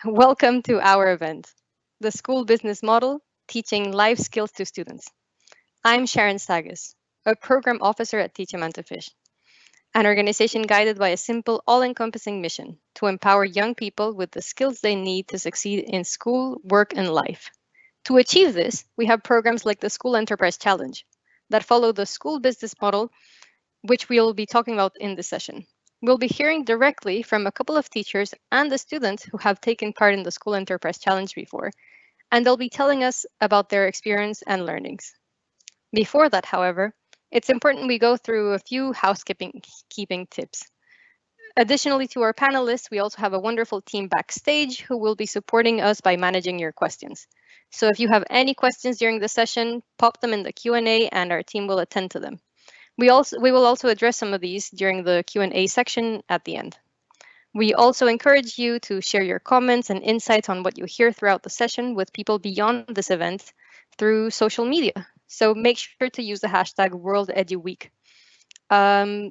Welcome to our event, the School Business Model, Teaching Life Skills to Students. I'm Sharon Sagas, a program officer at Teach Fish, an organization guided by a simple, all-encompassing mission to empower young people with the skills they need to succeed in school, work, and life. To achieve this, we have programs like the School Enterprise Challenge that follow the school business model, which we'll be talking about in this session. We'll be hearing directly from a couple of teachers and the students who have taken part in the School Enterprise Challenge before, and they'll be telling us about their experience and learnings. Before that, however, it's important we go through a few housekeeping tips. Additionally to our panelists, we also have a wonderful team backstage who will be supporting us by managing your questions. So if you have any questions during the session, pop them in the Q&A and our team will attend to them. We will also address some of these during the Q&A section at the end. We also encourage you to share your comments and insights on what you hear throughout the session with people beyond this event through social media. So make sure to use the hashtag WorldEduWeek.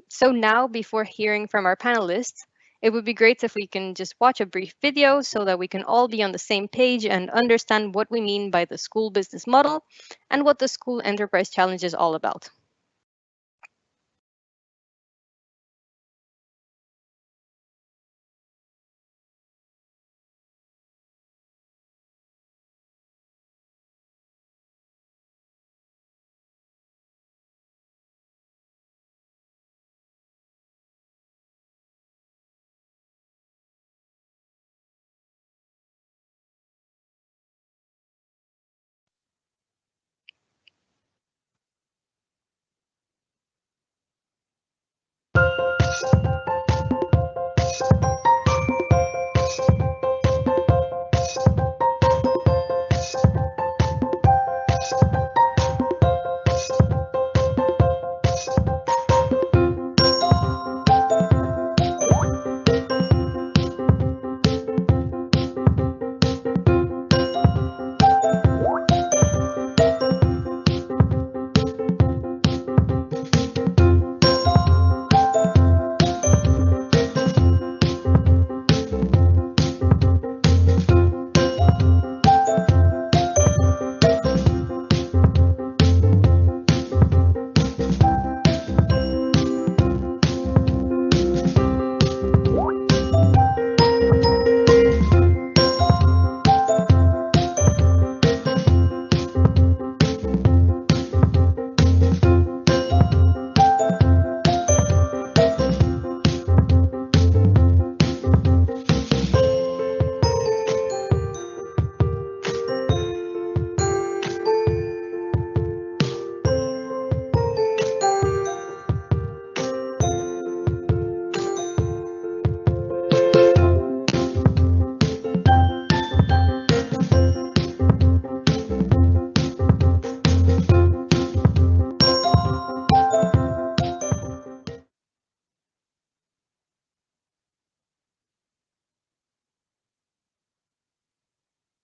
So now, before hearing from our panelists, it would be great if we can just watch a brief video so that we can all be on the same page and understand what we mean by the school business model and what the School Enterprise Challenge is all about.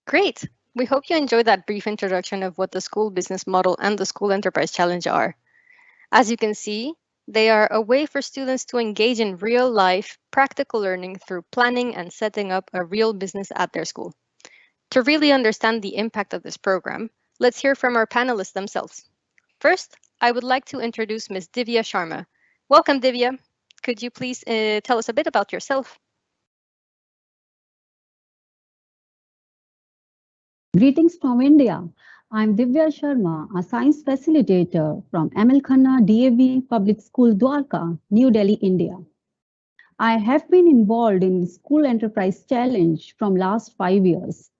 Great. We hope you enjoyed that brief introduction of what the school business model and the School Enterprise Challenge are. As you can see, they are a way for students to engage in real life, practical learning through planning and setting up a real business at their school. To really understand the impact of this program, let's hear from our panelists themselves. First, I would like to introduce Ms. Divya Sharma. Welcome, Divya. Could you please tell us a bit about yourself? Greetings from India. I'm Divya Sharma, a science facilitator from ML Khanna DAV Public School Dwarka, New Delhi, India. I have been involved in School Enterprise Challenge from last 5 years.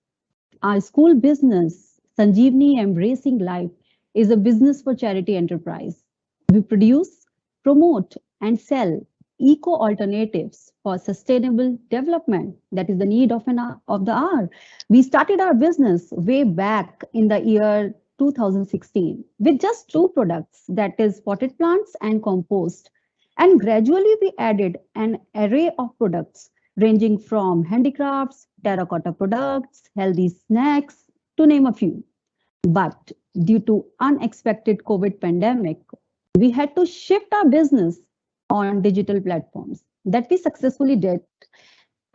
Our school business, Sanjeevani Embracing Life, is a business for charity enterprise. We produce, promote, and sell eco alternatives for sustainable development. That is the need of the hour. We started our business way back in the year 2016 with just two products, that is potted plants and compost. And gradually we added an array of products ranging from handicrafts, terracotta products, healthy snacks, to name a few. But due to unexpected COVID pandemic, we had to shift our business on digital platforms that we successfully did.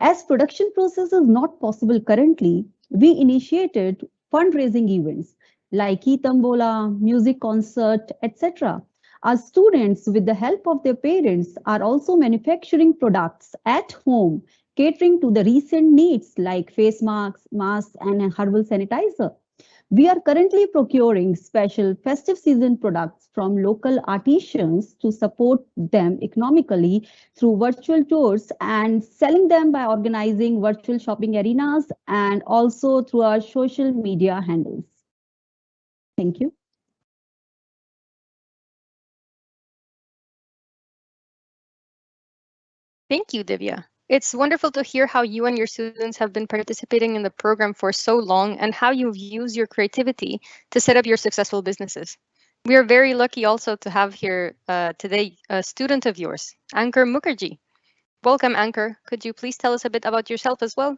As production process is not possible currently, we initiated fundraising events like e-tambola, music concert, etc. Our students, with the help of their parents, are also manufacturing products at home, catering to the recent needs like face masks, and herbal sanitizer. We are currently procuring special festive season products from local artisans to support them economically through virtual tours and selling them by organizing virtual shopping arenas and also through our social media handles. Thank you. Thank you, Divya. It's wonderful to hear how you and your students have been participating in the program for so long and how you've used your creativity to set up your successful businesses. We are very lucky also to have here today a student of yours, Ankur Mukherjee. Welcome, Ankur. Could you please tell us a bit about yourself as well?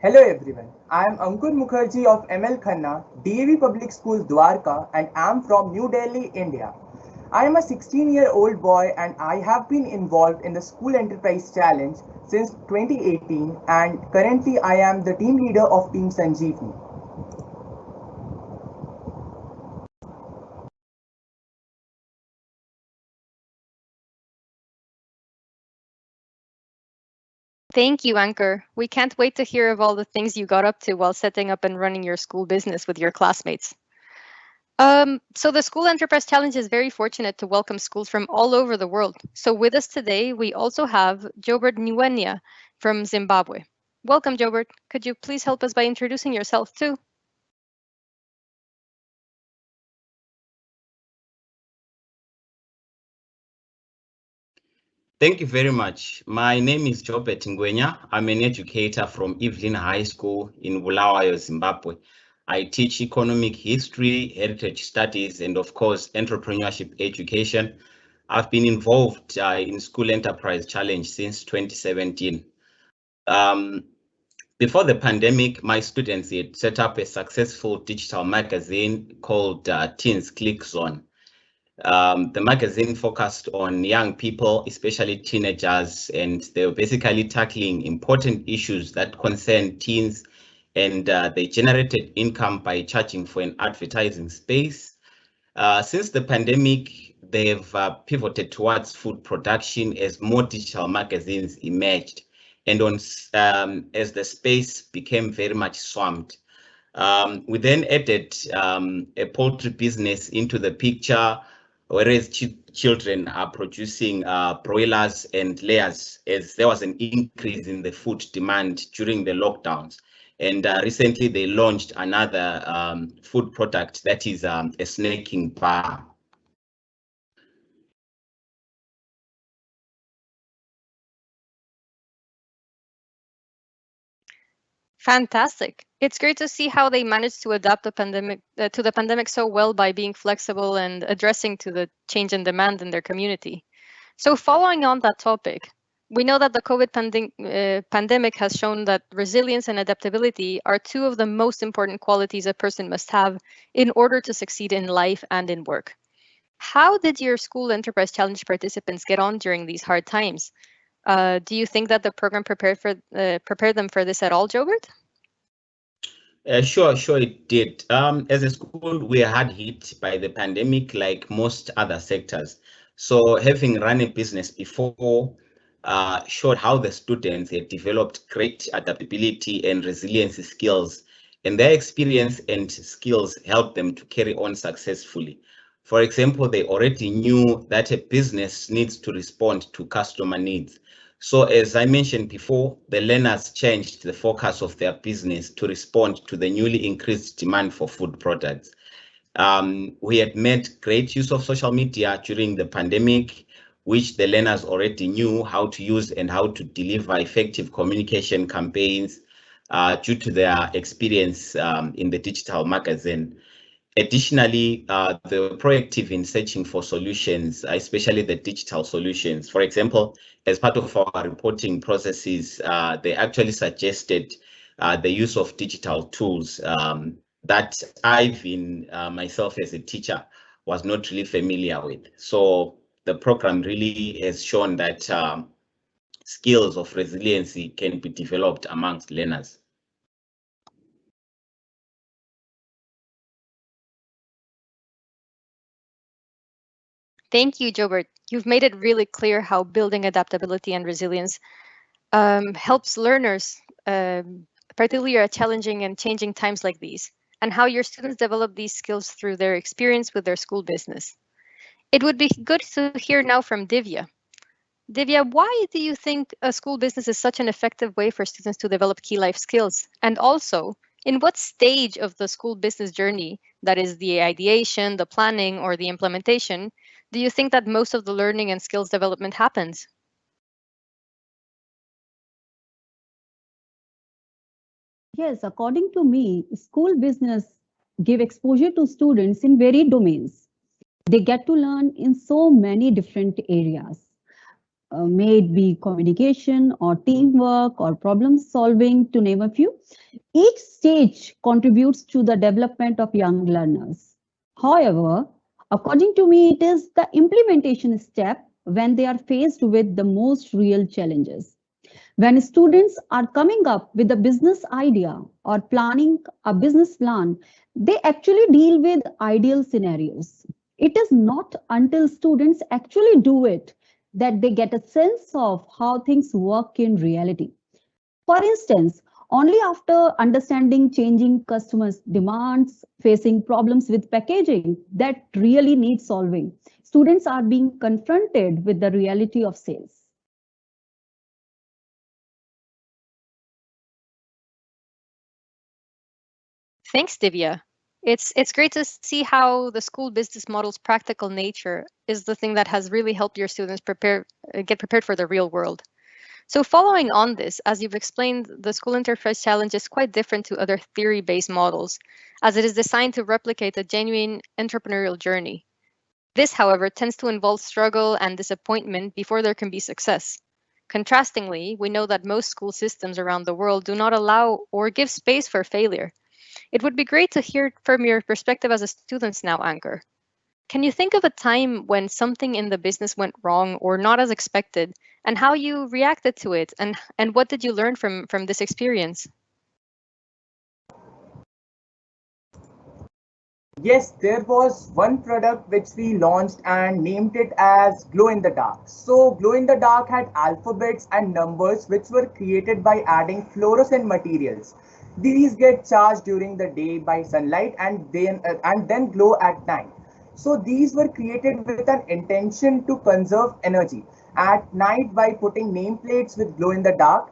Hello everyone, I am Ankur Mukherjee of ML Khanna, DAV Public School Dwarka, and I am from New Delhi, India. I am a 16-year-old boy and I have been involved in the School Enterprise Challenge since 2018, and currently I am the team leader of Team Sanjeevni. Thank you, Ankur. We can't wait to hear of all the things you got up to while setting up and running your school business with your classmates. So the School Enterprise Challenge is very fortunate to welcome schools from all over the world. So with us today, we also have Jobert Nwenya from Zimbabwe. Welcome, Jobert. Could you please help us by introducing yourself too? Thank you very much. My name is Jobert Nwenya. I'm an educator from Evelyn High School in Bulawayo, Zimbabwe. I teach economic history, heritage studies, and of course, entrepreneurship education. I've been involved in School Enterprise Challenge since 2017. Before the pandemic, my students had set up a successful digital magazine called Teens Click Zone. The magazine focused on young people, especially teenagers, and they were basically tackling important issues that concern teens, and they generated income by charging for an advertising space. Since the pandemic, they've pivoted towards food production as more digital magazines emerged, and as the space became very much swamped. We then added a poultry business into the picture, whereas children are producing broilers and layers, as there was an increase in the food demand during the lockdowns. And recently they launched another food product that is a snacking bar. Fantastic. It's great to see how they managed to adapt the pandemic so well by being flexible and addressing to the change in demand in their community. So following on that topic, we know that the COVID pandemic has shown that resilience and adaptability are two of the most important qualities a person must have in order to succeed in life and in work. How did your School Enterprise Challenge participants get on during these hard times? Do you think that the program prepared them for this at all, Jobert? Sure, it did. As a school, we are hard hit by the pandemic like most other sectors. So having run a business before showed how the students had developed great adaptability and resilience skills, and their experience and skills helped them to carry on successfully. For example, they already knew that a business needs to respond to customer needs. So as I mentioned before, the learners changed the focus of their business to respond to the newly increased demand for food products. We had made great use of social media during the pandemic, which the learners already knew how to use and how to deliver effective communication campaigns due to their experience in the digital magazine. Additionally, they were proactive in searching for solutions, especially the digital solutions. For example, as part of our reporting processes, they actually suggested the use of digital tools that I've been myself as a teacher was not really familiar with. So the program really has shown that skills of resiliency can be developed amongst learners. Thank you, Jobert. You've made it really clear how building adaptability and resilience helps learners, particularly at challenging and changing times like these, and how your students develop these skills through their experience with their school business. It would be good to hear now from Divya. Divya, why do you think a school business is such an effective way for students to develop key life skills? And also, in what stage of the school business journey, that is the ideation, the planning, or the implementation, do you think that most of the learning and skills development happens? Yes, according to me, school business give exposure to students in varied domains. They get to learn in so many different areas. May it be communication or teamwork or problem solving, to name a few. Each stage contributes to the development of young learners. However, according to me, it is the implementation step when they are faced with the most real challenges. When students are coming up with a business idea or planning a business plan, they actually deal with ideal scenarios. It is not until students actually do it that they get a sense of how things work in reality. For instance, only after understanding changing customers' demands, facing problems with packaging that really need solving, students are being confronted with the reality of sales. Thanks, Divya. It's great to see how the school business model's practical nature is the thing that has really helped your students get prepared for the real world. So following on this, as you've explained, the School Enterprise Challenge is quite different to other theory-based models, as it is designed to replicate a genuine entrepreneurial journey. This, however, tends to involve struggle and disappointment before there can be success. Contrastingly, we know that most school systems around the world do not allow or give space for failure. It would be great to hear from your perspective as a student now, Anchor. Can you think of a time when something in the business went wrong or not as expected, and how you reacted to it, and what did you learn from this experience? Yes, there was one product which we launched and named it as Glow in the Dark. So Glow in the Dark had alphabets and numbers which were created by adding fluorescent materials. These get charged during the day by sunlight and then glow at night. So these were created with an intention to conserve energy. At night, by putting nameplates with glow in the dark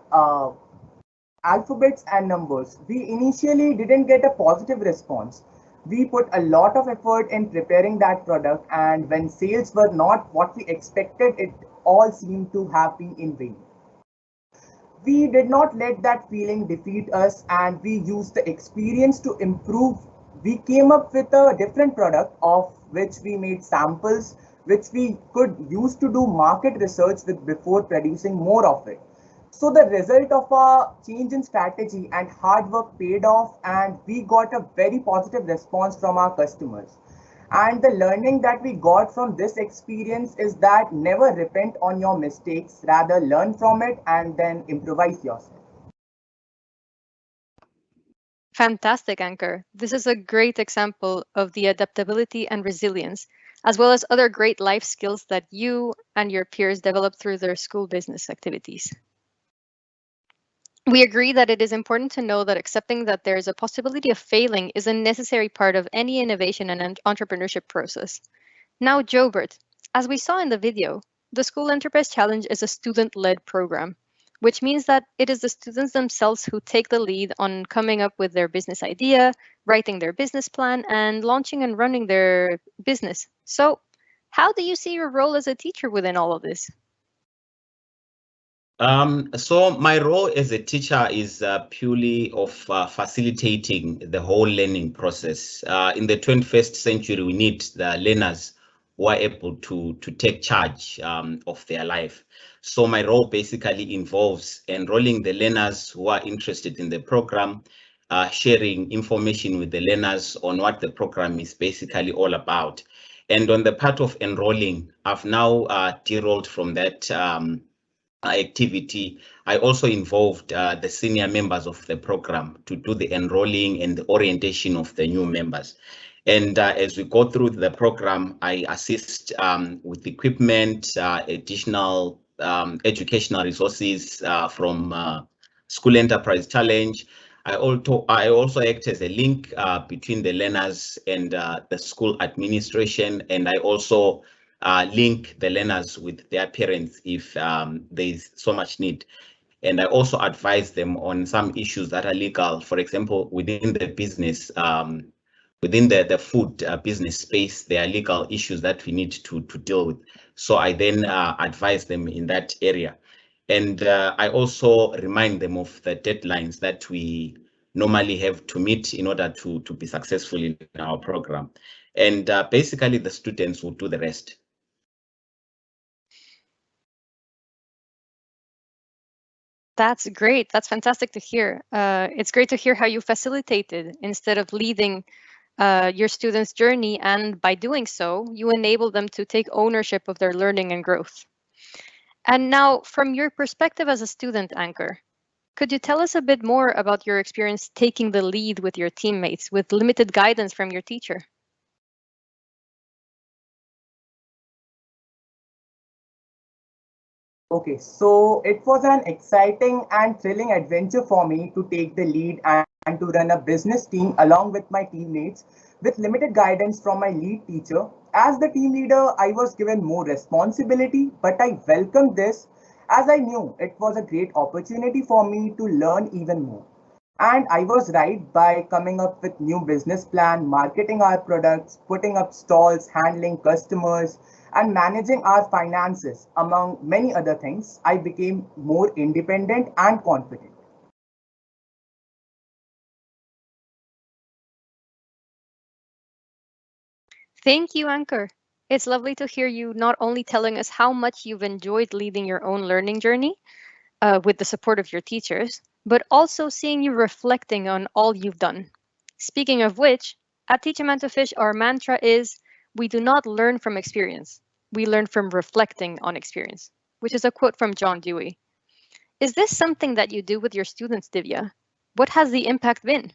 alphabets and numbers, we initially didn't get a positive response. We put a lot of effort in preparing that product, and when sales were not what we expected, it all seemed to have been in vain. We did not let that feeling defeat us, and we used the experience to improve. We came up with a different product of which we made samples which we could use to do market research with before producing more of it. So the result of our change in strategy and hard work paid off, and we got a very positive response from our customers. And the learning that we got from this experience is that never repent on your mistakes, rather learn from it and then improvise yourself. Fantastic, Anchor. This is a great example of the adaptability and resilience, as well as other great life skills that you and your peers develop through their school business activities. We agree that it is important to know that accepting that there is a possibility of failing is a necessary part of any innovation and entrepreneurship process. Now, Jobert, as we saw in the video, the School Enterprise Challenge is a student-led program, which means that it is the students themselves who take the lead on coming up with their business idea, writing their business plan, and launching and running their business. So, how do you see your role as a teacher within all of this? So my role as a teacher is purely of facilitating the whole learning process. In the 21st century, we need the learners who are able to take charge of their life. So my role basically involves enrolling the learners who are interested in the program, sharing information with the learners on what the program is basically all about. And on the part of enrolling, I've now derolled from that activity. I also involved the senior members of the program to do the enrolling and the orientation of the new members. And as we go through the program, I assist with equipment, additional educational resources from School Enterprise Challenge. I also act as a link between the learners and the school administration, and I also link the learners with their parents if there's so much need. And I also advise them on some issues that are legal. For example, within the business, within the food business space, there are legal issues that we need to deal with. So I then advise them in that area. And I also remind them of the deadlines that we normally have to meet in order to be successful in our program. And basically, the students will do the rest. That's great. That's fantastic to hear. It's great to hear how you facilitated instead of leading your students' journey, and by doing so, you enable them to take ownership of their learning and growth. And now, from your perspective as a student anchor, could you tell us a bit more about your experience taking the lead with your teammates with limited guidance from your teacher? Okay, so it was an exciting and thrilling adventure for me to take the lead and to run a business team along with my teammates with limited guidance from my lead teacher. As the team leader, I was given more responsibility, but I welcomed this as I knew it was a great opportunity for me to learn even more. And I was right by coming up with new business plan, marketing our products, putting up stalls, handling customers, and managing our finances, among many other things. I became more independent and confident. Thank you, Anchor. It's lovely to hear you not only telling us how much you've enjoyed leading your own learning journey with the support of your teachers, but also seeing you reflecting on all you've done. Speaking of which, at Teach a Man to Fish, our mantra is we do not learn from experience, we learn from reflecting on experience, which is a quote from John Dewey. Is this something that you do with your students, Divya? What has the impact been?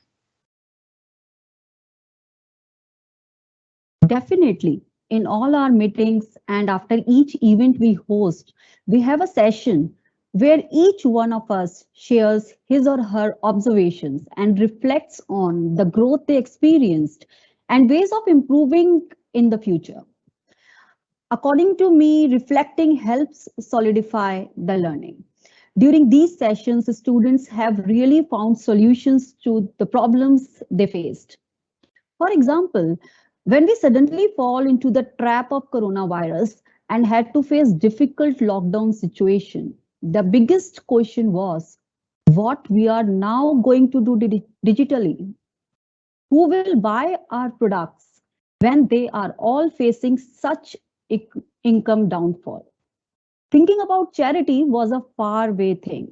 Definitely. In all our meetings and after each event we host, we have a session where each one of us shares his or her observations and reflects on the growth they experienced and ways of improving in the future. According to me, reflecting helps solidify the learning. During these sessions, students have really found solutions to the problems they faced. For example, when we suddenly fall into the trap of coronavirus and had to face difficult lockdown situation, the biggest question was what we are now going to do digitally. Who will buy our products when they are all facing such income downfall? Thinking about charity was a faraway thing.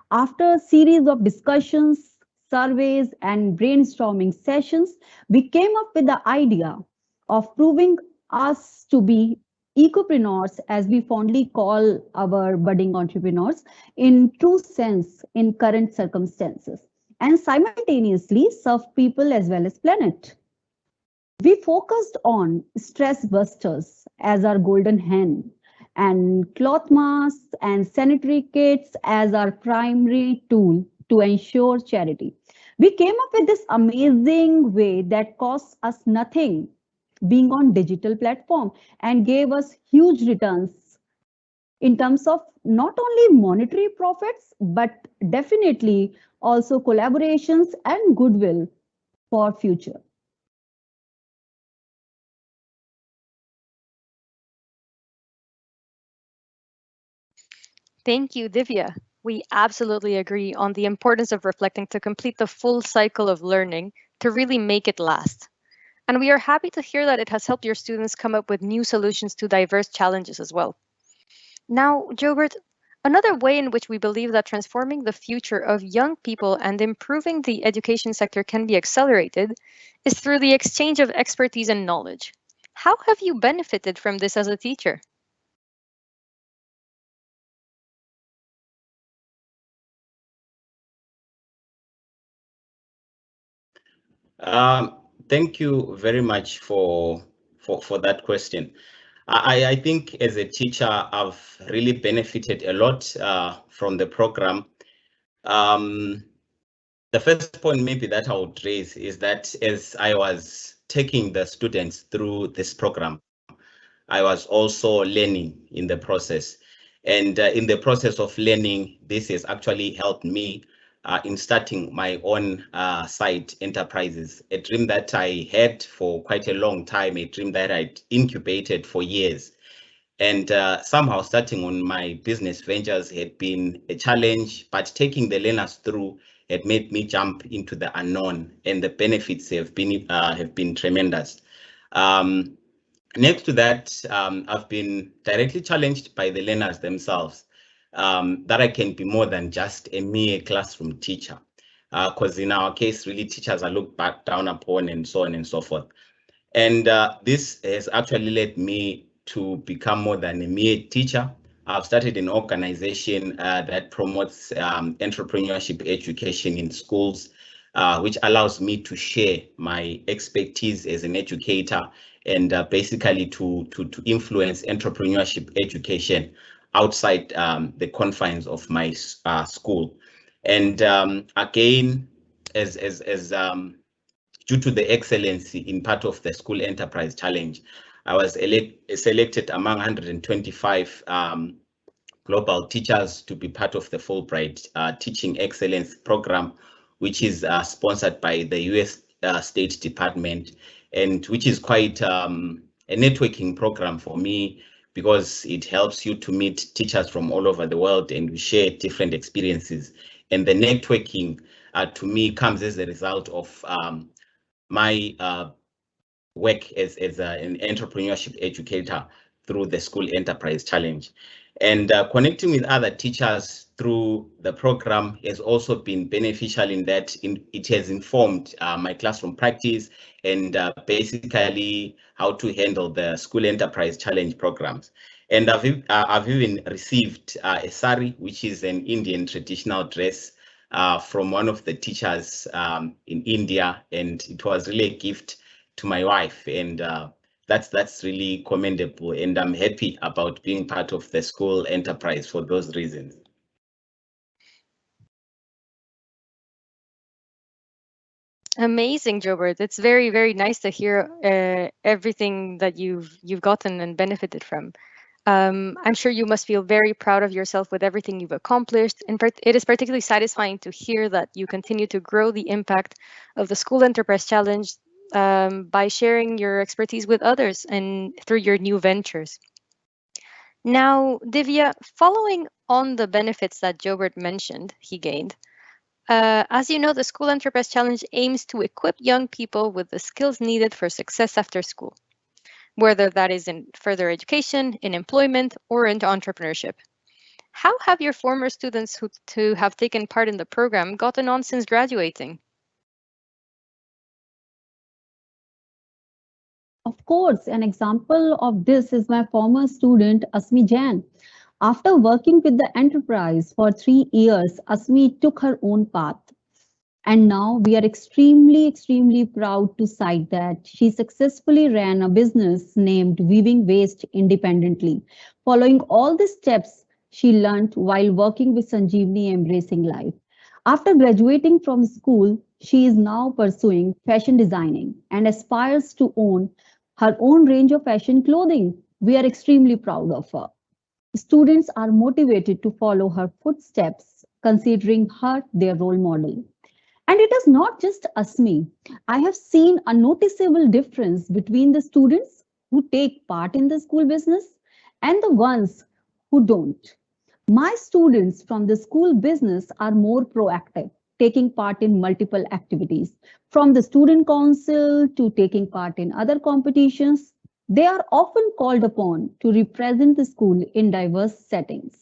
After a series of discussions, surveys, and brainstorming sessions, we came up with the idea of proving us to be ecopreneurs, as we fondly call our budding entrepreneurs, in true sense in current circumstances, and simultaneously serve people as well as planet. We focused on stress busters as our golden hen and cloth masks and sanitary kits as our primary tool to ensure charity. We came up with this amazing way that costs us nothing, being on digital platform, and gave us huge returns in terms of not only monetary profits, but definitely also collaborations and goodwill for future. Thank you, Divya. We absolutely agree on the importance of reflecting to complete the full cycle of learning to really make it last. And we are happy to hear that it has helped your students come up with new solutions to diverse challenges as well. Now, Jobert, another way in which we believe that transforming the future of young people and improving the education sector can be accelerated is through the exchange of expertise and knowledge. How have you benefited from this as a teacher? Thank you very much for that question. I think as a teacher, I've really benefited a lot from the program. The first point maybe that I would raise is that as I was taking the students through this program, I was also learning in the process. And in the process of learning, this has actually helped me in starting my own side enterprises, a dream that I had for quite a long time, a dream that I'd incubated for years. And somehow starting on my business ventures had been a challenge, but taking the learners through had made me jump into the unknown, and the benefits have been tremendous. Next to that, I've been directly challenged by the learners themselves that I can be more than just a mere classroom teacher. Because in our case, really teachers are looked back down upon and so on and so forth. And this has actually led me to become more than a mere teacher. I've started an organization that promotes entrepreneurship education in schools, which allows me to share my expertise as an educator and basically to influence entrepreneurship education outside the confines of my school. And again, as due to the excellency in part of the School Enterprise Challenge, I was selected among 125 global teachers to be part of the Fulbright Teaching Excellence Program, which is sponsored by the US State Department, and which is quite a networking program for me because it helps you to meet teachers from all over the world and we share different experiences. And the networking to me comes as a result of my work as an entrepreneurship educator through the School Enterprise Challenge. And connecting with other teachers through the program has also been beneficial in that it has informed my classroom practice and basically how to handle the School Enterprise Challenge programs. And I've even received a sari, which is an Indian traditional dress from one of the teachers in India, and it was really a gift to my wife, and that's really commendable, and I'm happy about being part of the School Enterprise for those reasons. Amazing, Jobert. It's very, very nice to hear everything that you've gotten and benefited from. I'm sure you must feel very proud of yourself with everything you've accomplished. And it is particularly satisfying to hear that you continue to grow the impact of the School Enterprise Challenge by sharing your expertise with others and through your new ventures. Now, Divya, following on the benefits that Jobert mentioned he gained, as you know, the School Enterprise Challenge aims to equip young people with the skills needed for success after school, whether that is in further education, in employment, or into entrepreneurship. How have your former students who have taken part in the program gotten on since graduating? Of course, an example of this is my former student, Asmi Jain. After working with the enterprise for 3 years, Asmi took her own path. And now we are extremely proud to cite that she successfully ran a business named Weaving Waste Independently, following all the steps she learned while working with Sanjeevani Embracing Life. After graduating from school, she is now pursuing fashion designing and aspires to own her own range of fashion clothing. We are extremely proud of her. Students are motivated to follow her footsteps, considering her their role model. And it is not just Asmi. I have seen a noticeable difference between the students who take part in the school business and the ones who don't. My students from the school business are more proactive, taking part in multiple activities, from the student council to taking part in other competitions. They are often called upon to represent the school in diverse settings.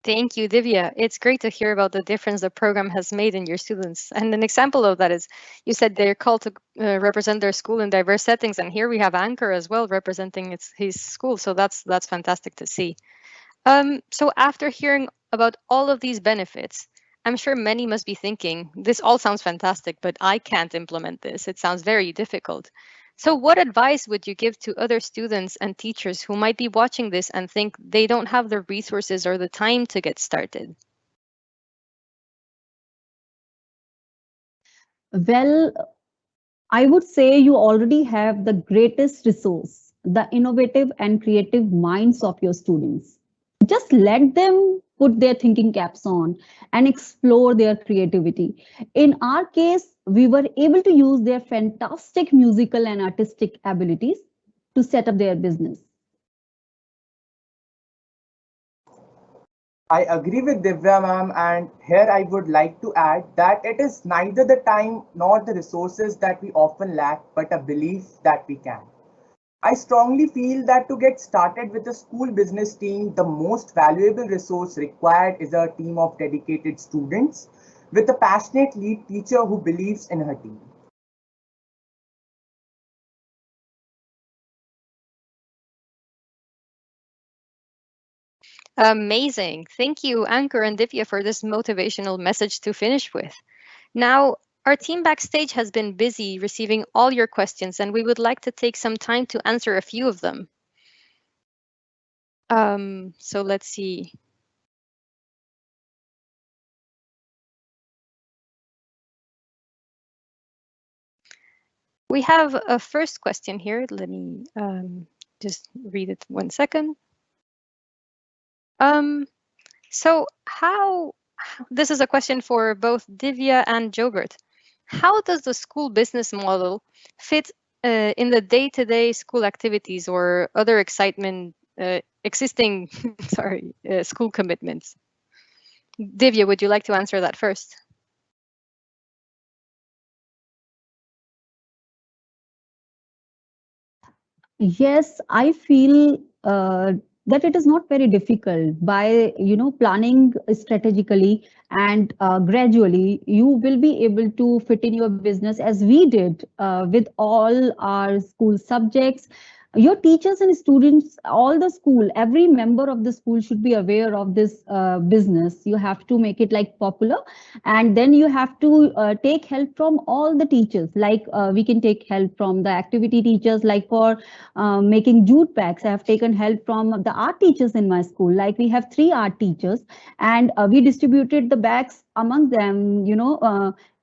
Thank you, Divya. It's great to hear about the difference the program has made in your students. And an example of that is you said they're called to represent their school in diverse settings, and here we have Anchor as well representing his school. So that's fantastic to see. So after hearing about all of these benefits, I'm sure many must be thinking, this all sounds fantastic, but I can't implement this. It sounds very difficult. So what advice would you give to other students and teachers who might be watching this and think they don't have the resources or the time to get started? Well, I would say you already have the greatest resource, the innovative and creative minds of your students. Just let them put their thinking caps on and explore their creativity. In our case, we were able to use their fantastic musical and artistic abilities to set up their business. I agree with Divya ma'am, and here I would like to add that it is neither the time nor the resources that we often lack, but a belief that we can. I strongly feel that to get started with a school business team, the most valuable resource required is a team of dedicated students with a passionate lead teacher who believes in her team. Amazing. Thank you, Anchor and Divya, for this motivational message to finish with. Now, our team backstage has been busy receiving all your questions, and we would like to take some time to answer a few of them. So let's see. We have a first question here. Let me just read it 1 second. So this is a question for both Divya and Jobert. How does the school business model fit in the day-to-day school activities or other existing school commitments? Divya, would you like to answer that first? Yes, I feel that it is not very difficult. By planning strategically and gradually, you will be able to fit in your business as we did with all our school subjects. Your teachers and students, all the school, every member of the school should be aware of this business. You have to make it like popular, and then you have to take help from all the teachers. Like we can take help from the activity teachers, like for making jute bags. I have taken help from the art teachers in my school. Like we have 3 art teachers, and we distributed the bags among them,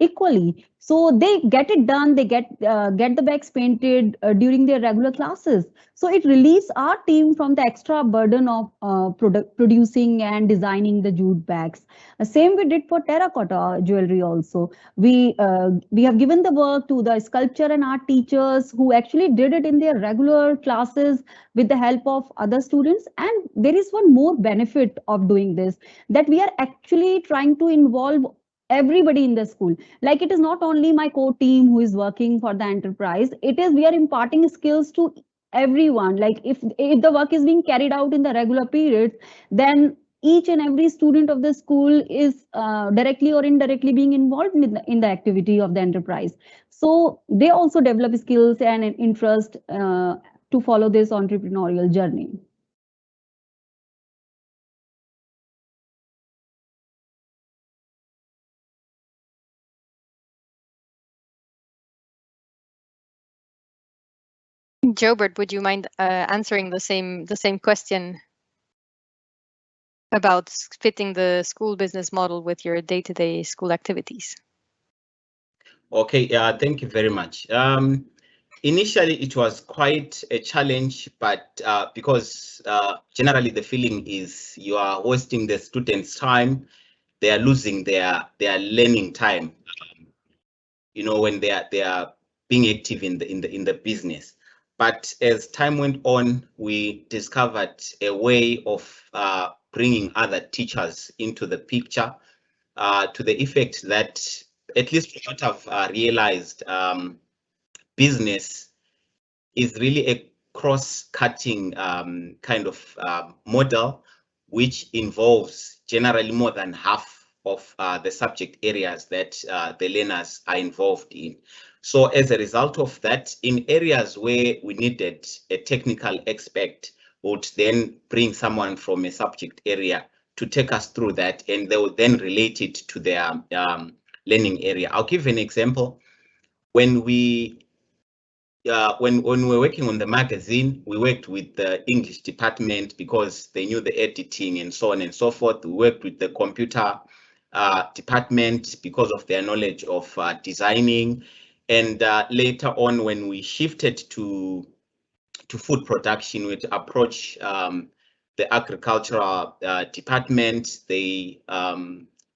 equally. So they get it done. They get the bags painted during their regular classes. So it relieves our team from the extra burden of producing and designing the jute bags. Same we did for terracotta jewelry also. We have given the work to the sculpture and art teachers who actually did it in their regular classes with the help of other students. And there is one more benefit of doing this, that we are actually trying to involve everybody in the school. Like it is not only my core team who is working for the enterprise, it is we are imparting skills to everyone. Like if the work is being carried out in the regular periods, then each and every student of the school is directly or indirectly being involved in the activity of the enterprise. So they also develop skills and an interest to follow this entrepreneurial journey. Jobert, would you mind answering the same question about fitting the school business model with your day-to-day school activities? Okay, yeah, thank you very much. Initially, it was quite a challenge, but because generally the feeling is you are wasting the students' time, they are losing their learning time. When they are being active in the business. But as time went on, we discovered a way of bringing other teachers into the picture, to the effect that, at least what I've realized, business is really a cross-cutting kind of model, which involves generally more than half of the subject areas that the learners are involved in. So as a result of that, in areas where we needed a technical expert, would then bring someone from a subject area to take us through that, and they will then relate it to their learning area. I'll give an example. When we were working on the magazine, we worked with the English department because they knew the editing and so on and so forth. We worked with the computer department because of their knowledge of designing. And later on, when we shifted to food production, we had to approach the agricultural department. They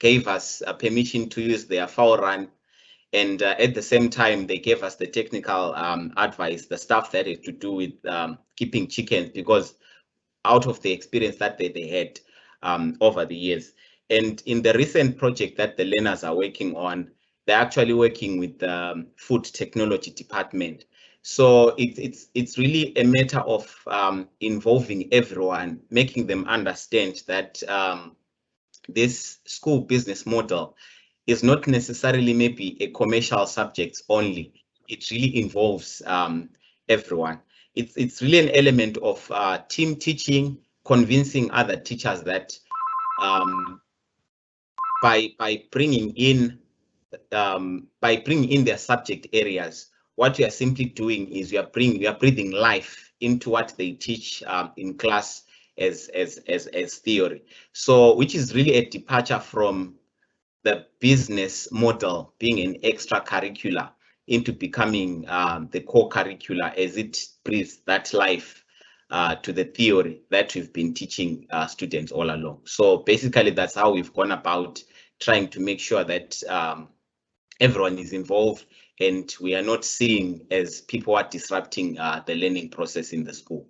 gave us permission to use their fowl run. And at the same time, they gave us the technical advice, the stuff that had to do with keeping chickens, because out of the experience that they had over the years. And in the recent project that the learners are working on, they're actually working with the food technology department. So it's really a matter of involving everyone, making them understand that this school business model is not necessarily maybe a commercial subject only. It really involves everyone. It's really an element of team teaching, convincing other teachers that by bringing in their subject areas, what we are simply doing is we are breathing life into what they teach in class as theory. So, which is really a departure from the business model being an extracurricular into becoming the core curricula, as it breathes that life to the theory that we've been teaching students all along. So basically, that's how we've gone about trying to make sure that everyone is involved and we are not seeing as people are disrupting the learning process in the school.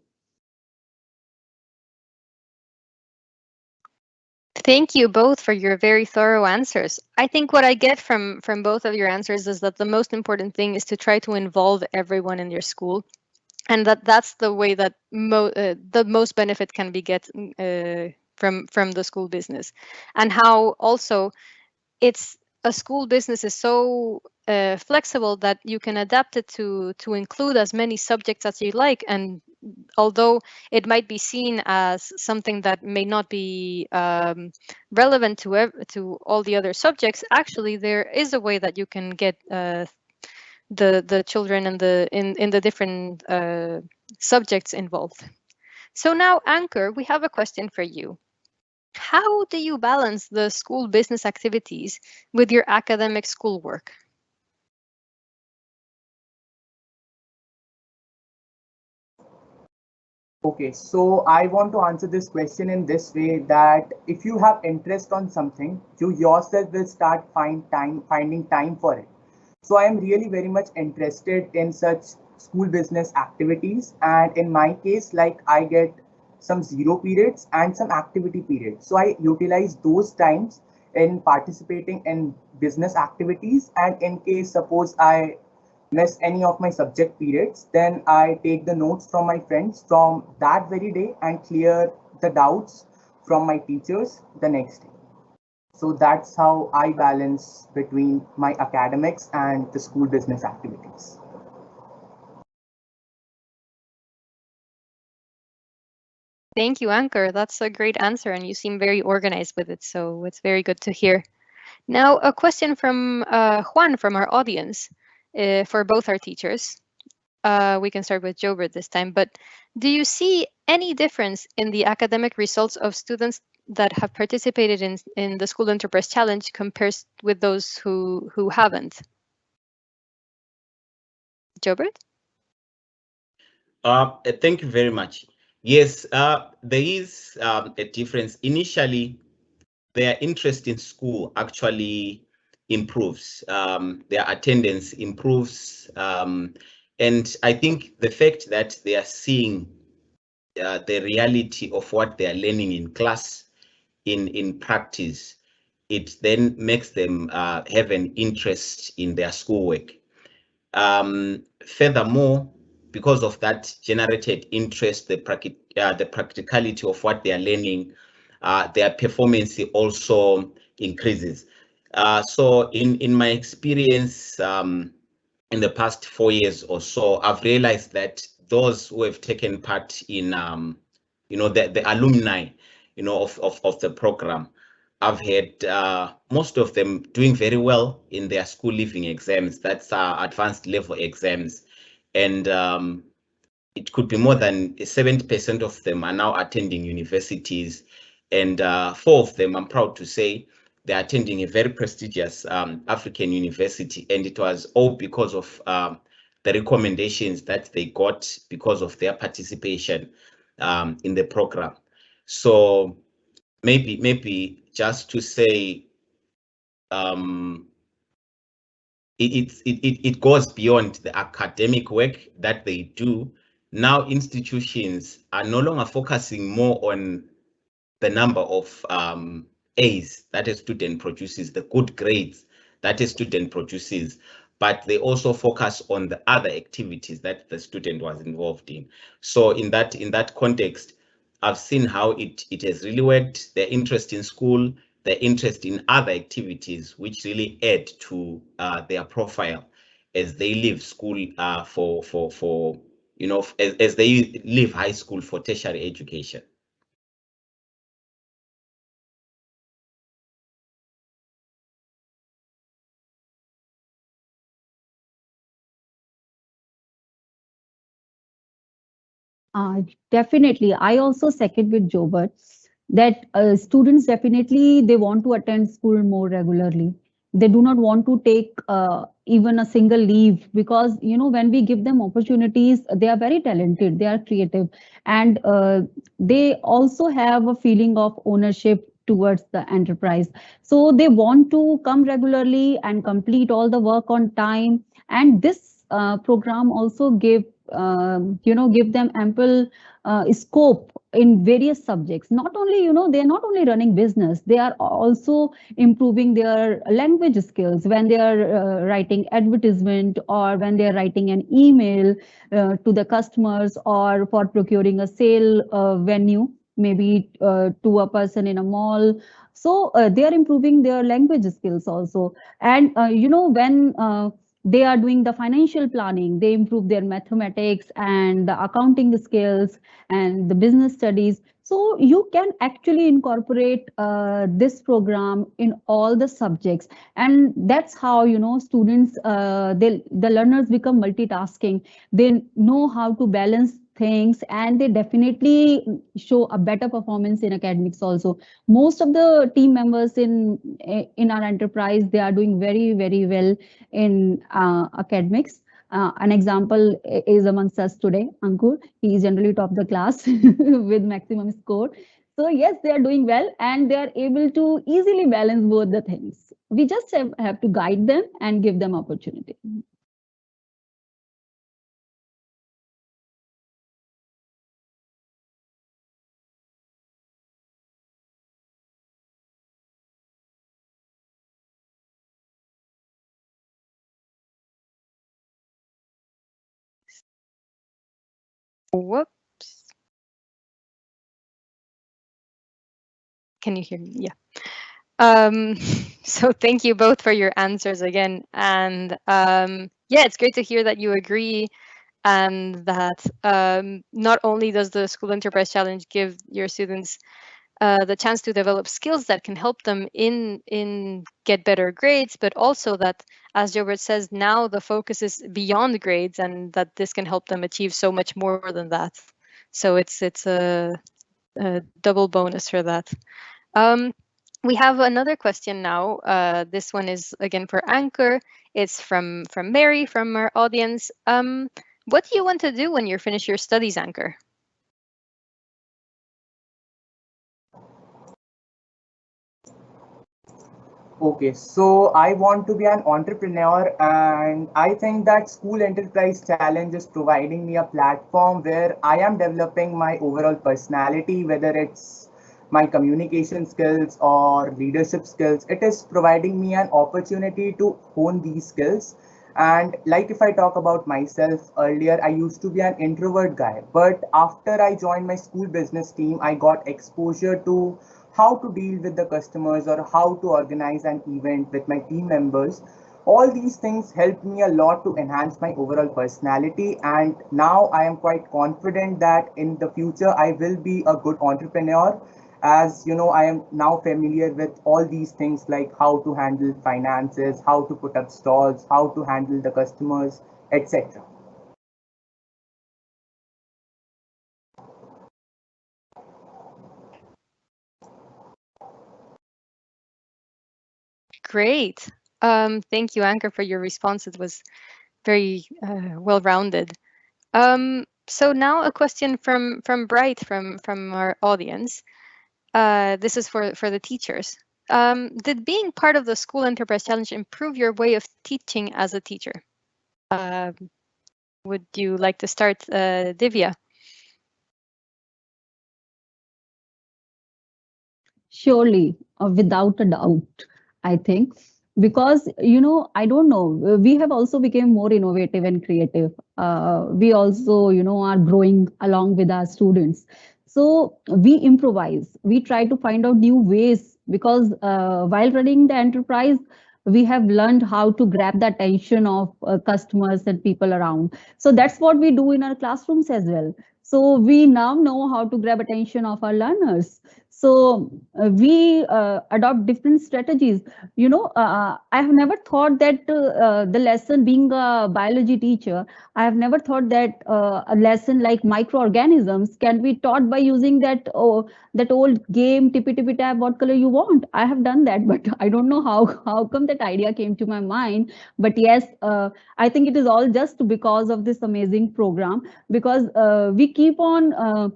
Thank you both for your very thorough answers. I think what I get from both of your answers is that the most important thing is to try to involve everyone in your school, and that's the way that the most benefit can be get from the school business, and how also it's a school business is so flexible that you can adapt it to include as many subjects as you like. And although it might be seen as something that may not be relevant to all the other subjects, actually there is a way that you can get the children in the different subjects involved. So now, Ankur, we have a question for you. How do you balance the school business activities with your academic schoolwork? Okay, so I want to answer this question in this way, that if you have interest on something, you yourself will start finding time for it. So I am really very much interested in such school business activities, and in my case, like, I get some zero periods and some activity periods. So I utilize those times in participating in business activities, and in case suppose I miss any of my subject periods, then I take the notes from my friends from that very day and clear the doubts from my teachers the next day. So that's how I balance between my academics and the school business activities. Thank you, Ankur. That's a great answer, and you seem very organized with it, so it's very good to hear. Now, a question from Juan from our audience for both our teachers. We can start with Jobert this time, but do you see any difference in the academic results of students that have participated in the School Enterprise Challenge compared with those who haven't? Jobert? Thank you very much. Yes, there is a difference. Initially, their interest in school actually improves. Their attendance improves. And I think the fact that they are seeing the reality of what they are learning in class, in practice, it then makes them have an interest in their schoolwork. Furthermore, because of that generated interest, the practicality of what they are learning, their performance also increases. So in my experience, in the past 4 years or so, I've realized that those who have taken part in, the alumni, of the program, I've had most of them doing very well in their school leaving exams. That's advanced level exams, and it could be more than 70% of them are now attending universities, and 4 of them, I'm proud to say, they're attending a very prestigious African university, and it was all because of the recommendations that they got because of their participation in the program. So maybe just to say, it goes beyond the academic work that they do. Now institutions are no longer focusing more on the number of A's that a student produces, the good grades that a student produces, but they also focus on the other activities that the student was involved in. So in that context, I've seen how it has really worked. Their interest in school, their interest in other activities, which really add to their profile as they leave school for as they leave high school for tertiary education. Definitely. I also second with Jobert that students definitely they want to attend school more regularly. They do not want to take even a single leave because when we give them opportunities, they are very talented, they are creative, and they also have a feeling of ownership towards the enterprise. So they want to come regularly and complete all the work on time. And this program also give them ample scope in various subjects. Not only they're not only running business, they are also improving their language skills when they are writing advertisement, or when they are writing an email to the customers, or for procuring a sale venue, maybe to a person in a mall. So they are improving their language skills also. And when they are doing the financial planning, they improve their mathematics and the accounting skills and the business studies. So you can actually incorporate this program in all the subjects, and that's how students, the learners become multitasking. They know how to balance things, and they definitely show a better performance in academics also. Most of the team members in our enterprise, they are doing very, very well in academics. An example is amongst us today, Ankur. He is generally top the class with maximum score. So yes, they are doing well, and they are able to easily balance both the things. We just have to guide them and give them opportunity. Whoops. Can you hear me? Yeah. So thank you both for your answers again. And yeah, it's great to hear that you agree, and that not only does the School Enterprise Challenge give your students the chance to develop skills that can help them in get better grades, but also that, as Jobert says, now the focus is beyond grades, and that this can help them achieve so much more than that. So it's a double bonus for that. We have another question now. This one is again for Ankur. It's from Mary from our audience. What do you want to do when you finish your studies, Ankur? Okay, so I want to be an entrepreneur, and I think that School Enterprise Challenge is providing me a platform where I am developing my overall personality, whether it's my communication skills or leadership skills. It is providing me an opportunity to hone these skills. And like if I talk about myself, earlier I used to be an introvert guy, but after I joined my school business team, I got exposure to how to deal with the customers or how to organize an event with my team members. All these things helped me a lot to enhance my overall personality, and now I am quite confident that in the future I will be a good entrepreneur. As you know, I am now familiar with all these things like how to handle finances, how to put up stalls, how to handle the customers, etc. Great. Thank you, Anchor, for your response. It was very well-rounded. So now a question from Bright from our audience. This is for the teachers. Did being part of the School Enterprise Challenge improve your way of teaching as a teacher? Would you like to start, Divya? Surely, without a doubt, I think. Because, I don't know, we have also become more innovative and creative. We also, are growing along with our students. So we improvise, we try to find out new ways because while running the enterprise, we have learned how to grab the attention of customers and people around. So that's what we do in our classrooms as well. So we now know how to grab attention of our learners. So we adopt different strategies. I have never thought that the lesson, being a biology teacher, I have never thought that a lesson like microorganisms can be taught by using that old game, tippy tippy tap, what color you want. I have done that, but I don't know how come that idea came to my mind. But yes, I think it is all just because of this amazing program, because we keep on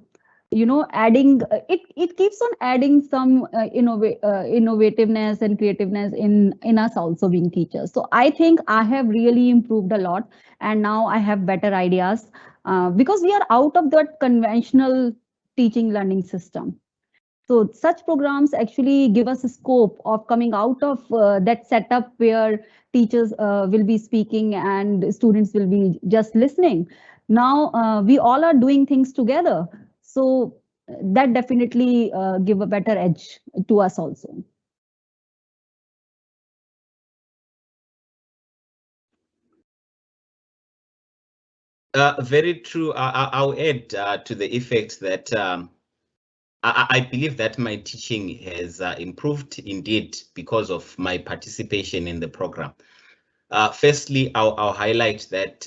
adding it keeps on adding some innovativeness and creativeness in us also being teachers. So I think I have really improved a lot, and now I have better ideas because we are out of that conventional teaching learning system. So such programs actually give us a scope of coming out of that setup where teachers will be speaking and students will be just listening. Now we all are doing things together. So that definitely give a better edge to us also. Very true. I'll add to the effect that I believe that my teaching has improved indeed because of my participation in the program. Firstly, I'll highlight that,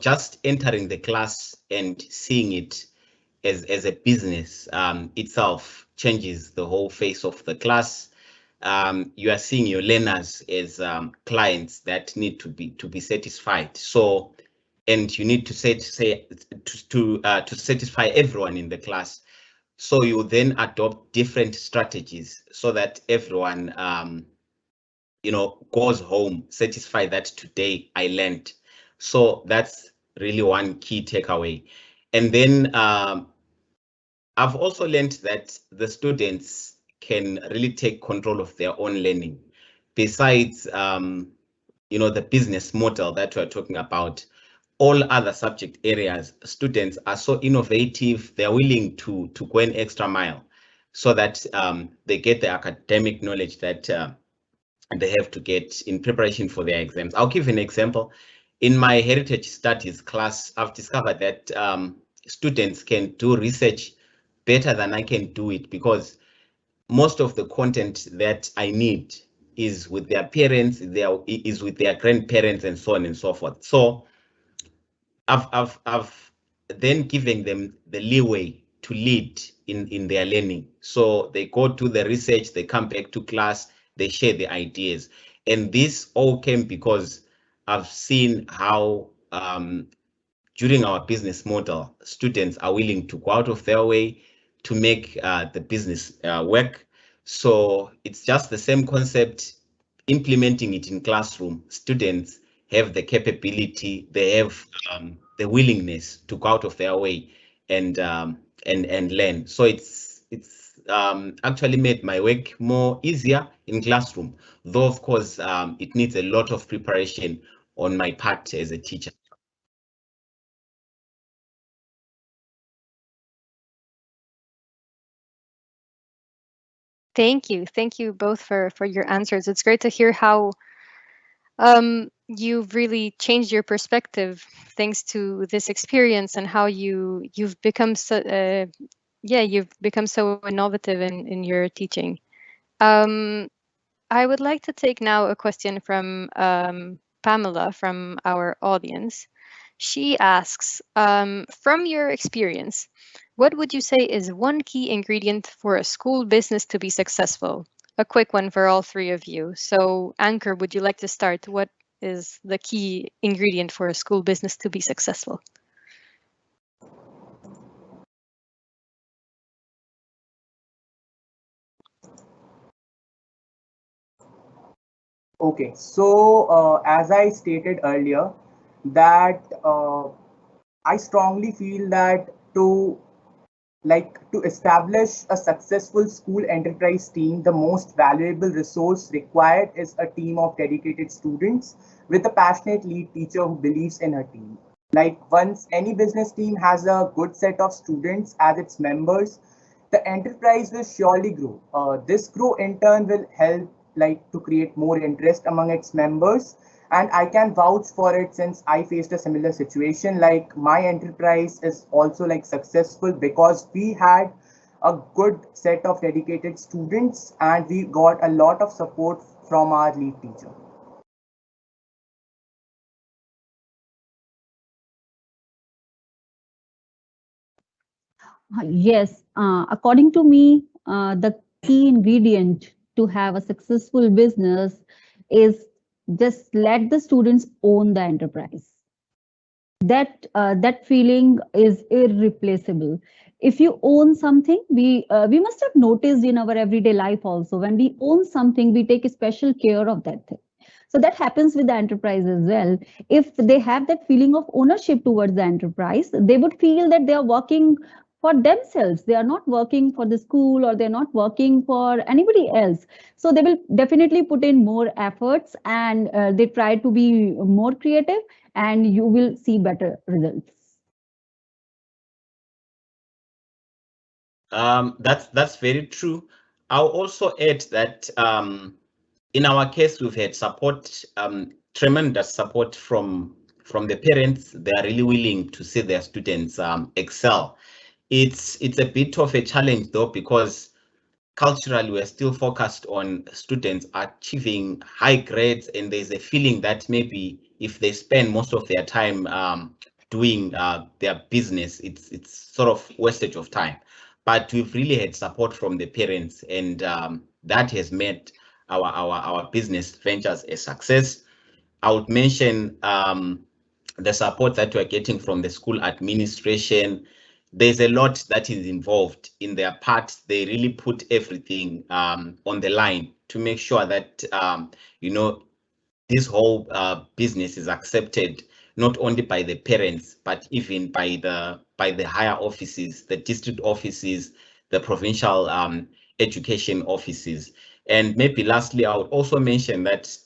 just entering the class and seeing it as a business itself changes the whole face of the class. You are seeing your learners as clients that need to be satisfied. So, and you need to to satisfy everyone in the class. So you then adopt different strategies so that everyone goes home satisfied that today I learned. So that's really one key takeaway. And then I've also learned that the students can really take control of their own learning. Besides, the business model that we're talking about, all other subject areas, students are so innovative, they're willing to go an extra mile so that they get the academic knowledge that they have to get in preparation for their exams. I'll give an example. In my heritage studies class, I've discovered that students can do research better than I can do it because most of the content that I need is with their parents, is with their grandparents, and so on and so forth. So I've then given them the leeway to lead in their learning. So they go to the research, they come back to class, they share the ideas. And this all came because I've seen how during our business model, students are willing to go out of their way to make the business work. So it's just the same concept, implementing it in classroom. Students have the capability, they have the willingness to go out of their way and learn. So it's actually made my work more easier in classroom, though of course it needs a lot of preparation on my part as a teacher. Thank you both for your answers. It's great to hear how you've really changed your perspective thanks to this experience, and how you've become so you've become so innovative in your teaching. Um, I would like to take now a question from Pamela from our audience. She asks, from your experience, what would you say is one key ingredient for a school business to be successful? A quick one for all three of you. So, Anchor, would you like to start? What is the key ingredient for a school business to be successful? Okay, so as I stated earlier, that I strongly feel that to establish a successful school enterprise team, the most valuable resource required is a team of dedicated students with a passionate lead teacher who believes in her team. Like once any business team has a good set of students as its members, the enterprise will surely grow. This grow in turn will help to create more interest among its members, and I can vouch for it since I faced a similar situation. Like my enterprise is also successful because we had a good set of dedicated students and we got a lot of support from our lead teacher. Yes, according to me, the key ingredient to have a successful business is just let the students own the enterprise. That feeling is irreplaceable. If you own something, we must have noticed in our everyday life also, when we own something, we take special care of that thing. So that happens with the enterprise as well. If they have that feeling of ownership towards the enterprise, they would feel that they are working for themselves. They are not working for the school, or they're not working for anybody else. So they will definitely put in more efforts, and they try to be more creative, and you will see better results. That's very true. I'll also add that in our case, we've had support, tremendous support from the parents. They are really willing to see their students excel. It's a bit of a challenge though, because culturally we're still focused on students achieving high grades, and there's a feeling that maybe if they spend most of their time doing their business, it's sort of wastage of time. But we've really had support from the parents, and that has made our business ventures a success. I would mention the support that we're getting from the school administration. There's a lot that is involved in their part. They really put everything on the line to make sure that this whole business is accepted not only by the parents, but even by the higher offices, the district offices, the provincial education offices. And maybe lastly, I would also mention that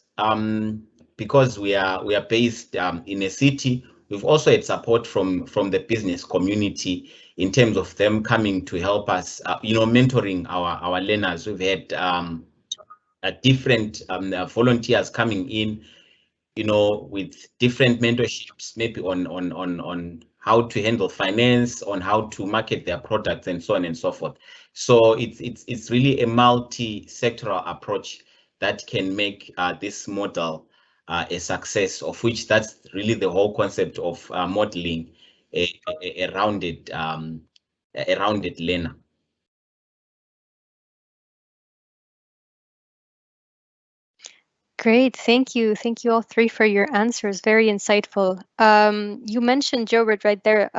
because we are based in a city, we've also had support from the business community in terms of them coming to help us, mentoring our learners. We've had different volunteers coming in, with different mentorships, maybe on how to handle finance, on how to market their products, and so on and so forth. So it's really a multi-sectoral approach that can make this model a success, of which that's really the whole concept of modeling a rounded learner. Great, thank you all three for your answers. Very insightful. You mentioned, Joe, right there,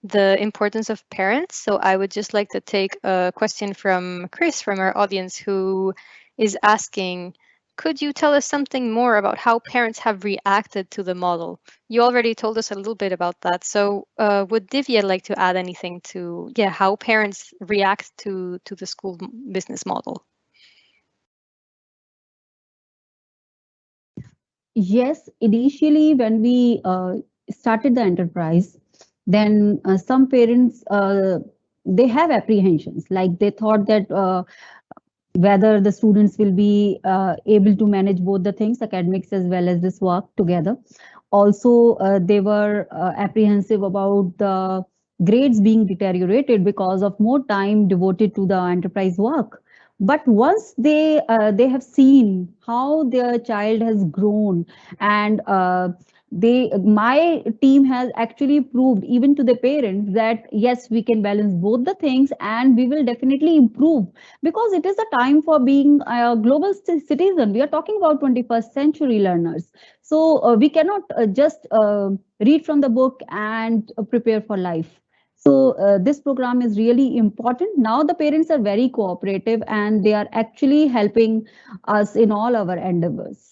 the importance of parents. So I would just like to take a question from Chris from our audience, who is asking, could you tell us something more about how parents have reacted to the model? You already told us a little bit about that. So would Divya like to add anything to how parents react to the school business model? Yes, initially when we started the enterprise, then some parents, they have apprehensions. Like they thought that whether the students will be able to manage both the things, academics as well as this work together. Also, they were apprehensive about the grades being deteriorated because of more time devoted to the enterprise work. But once they have seen how their child has grown, and my team has actually proved even to the parents that yes, we can balance both the things, and we will definitely improve, because it is a time for being a global citizen. We are talking about 21st century learners. So we cannot just read from the book and prepare for life. So this program is really important. Now the parents are very cooperative, and they are actually helping us in all our endeavors.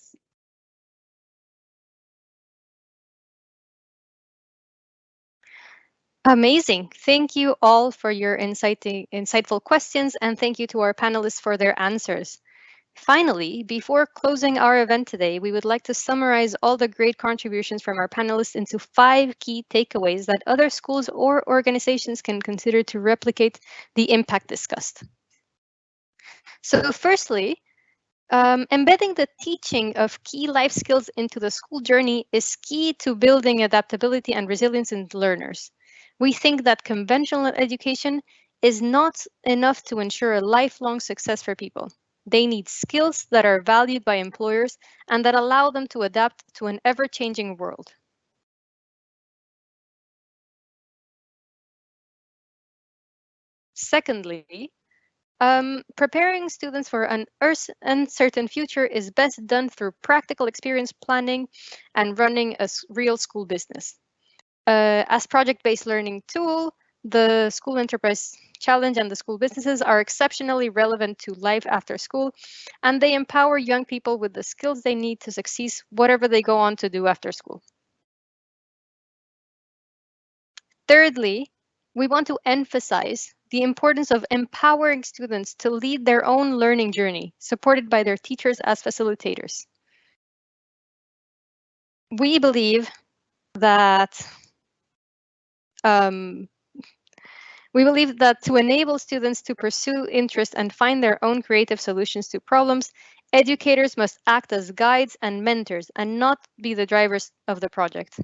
Amazing. Thank you all for your insightful questions, and thank you to our panelists for their answers. Finally, before closing our event today, we would like to summarize all the great contributions from our panelists into 5 key takeaways that other schools or organizations can consider to replicate the impact discussed. So firstly, embedding the teaching of key life skills into the school journey is key to building adaptability and resilience in learners. We think that conventional education is not enough to ensure a lifelong success for people. They need skills that are valued by employers and that allow them to adapt to an ever-changing world. Secondly, preparing students for an uncertain future is best done through practical experience planning and running a real school business. As project-based learning tool, the School Enterprise Challenge and the school businesses are exceptionally relevant to life after school, and they empower young people with the skills they need to succeed whatever they go on to do after school. Thirdly, we want to emphasize the importance of empowering students to lead their own learning journey, supported by their teachers as facilitators. We believe that to enable students to pursue interest and find their own creative solutions to problems, educators must act as guides and mentors and not be the drivers of the project.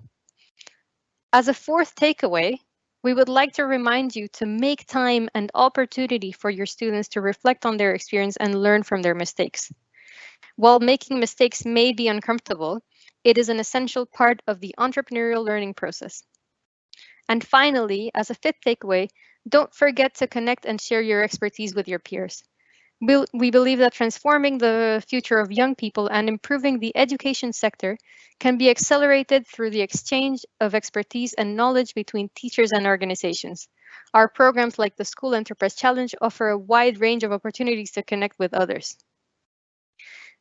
As a fourth takeaway, we would like to remind you to make time and opportunity for your students to reflect on their experience and learn from their mistakes. While making mistakes may be uncomfortable, it is an essential part of the entrepreneurial learning process. And finally, as a fifth takeaway, don't forget to connect and share your expertise with your peers. We believe that transforming the future of young people and improving the education sector can be accelerated through the exchange of expertise and knowledge between teachers and organizations. Our programs like the School Enterprise Challenge offer a wide range of opportunities to connect with others.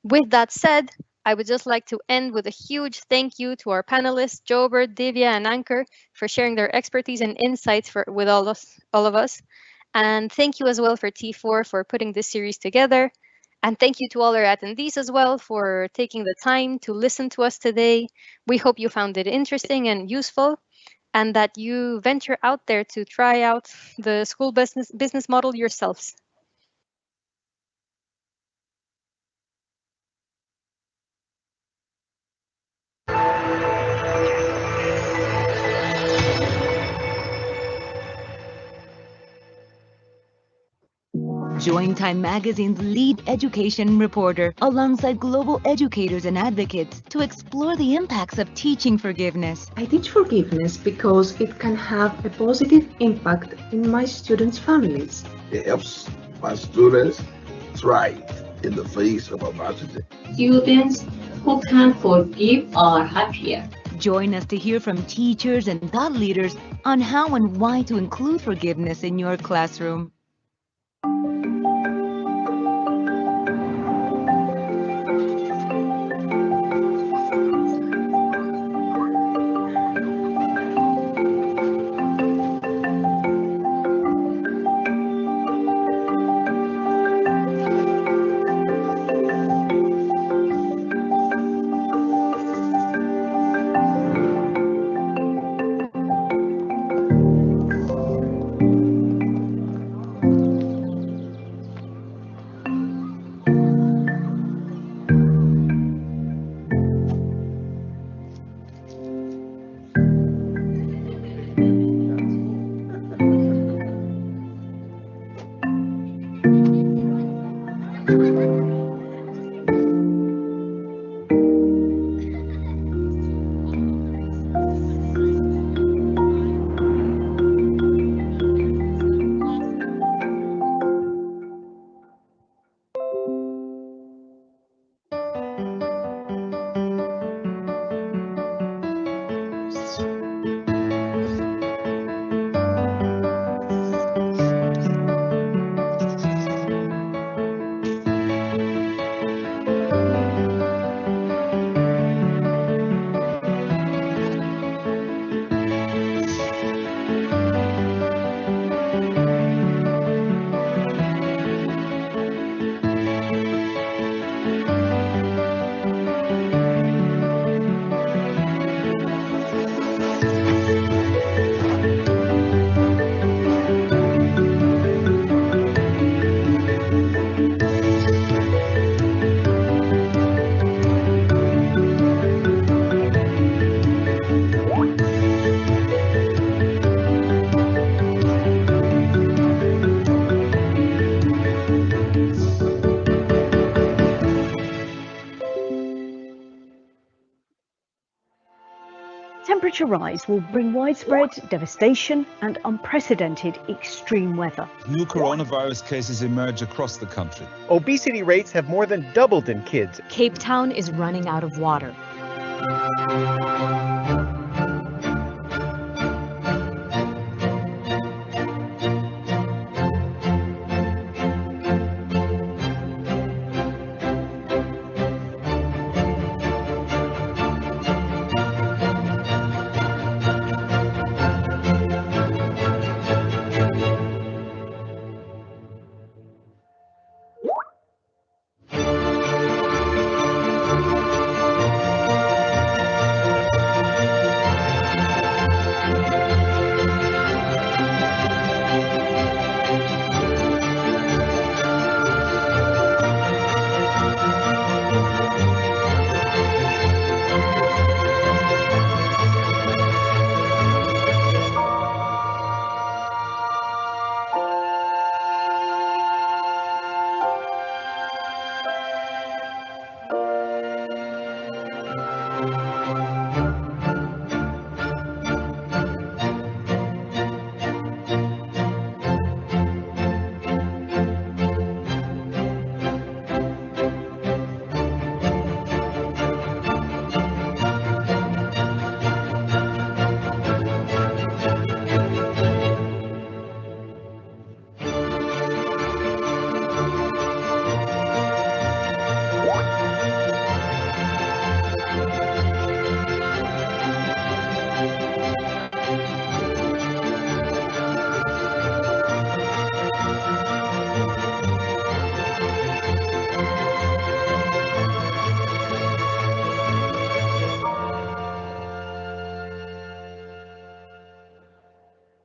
With that said, I would just like to end with a huge thank you to our panelists, Jobert, Divya, and Ankur, for sharing their expertise and insights with all of us. And thank you as well for T4 for putting this series together. And thank you to all our attendees as well for taking the time to listen to us today. We hope you found it interesting and useful, and that you venture out there to try out the school business model yourselves. Join Time Magazine's lead education reporter alongside global educators and advocates to explore the impacts of teaching forgiveness. I teach forgiveness because it can have a positive impact in my students' families. It helps my students thrive in the face of adversity. Students who can forgive are happier. Join us to hear from teachers and thought leaders on how and why to include forgiveness in your classroom. Temperature rise will bring widespread devastation and unprecedented extreme weather. New coronavirus cases emerge across the country. Obesity rates have more than doubled in kids. Cape Town is running out of water.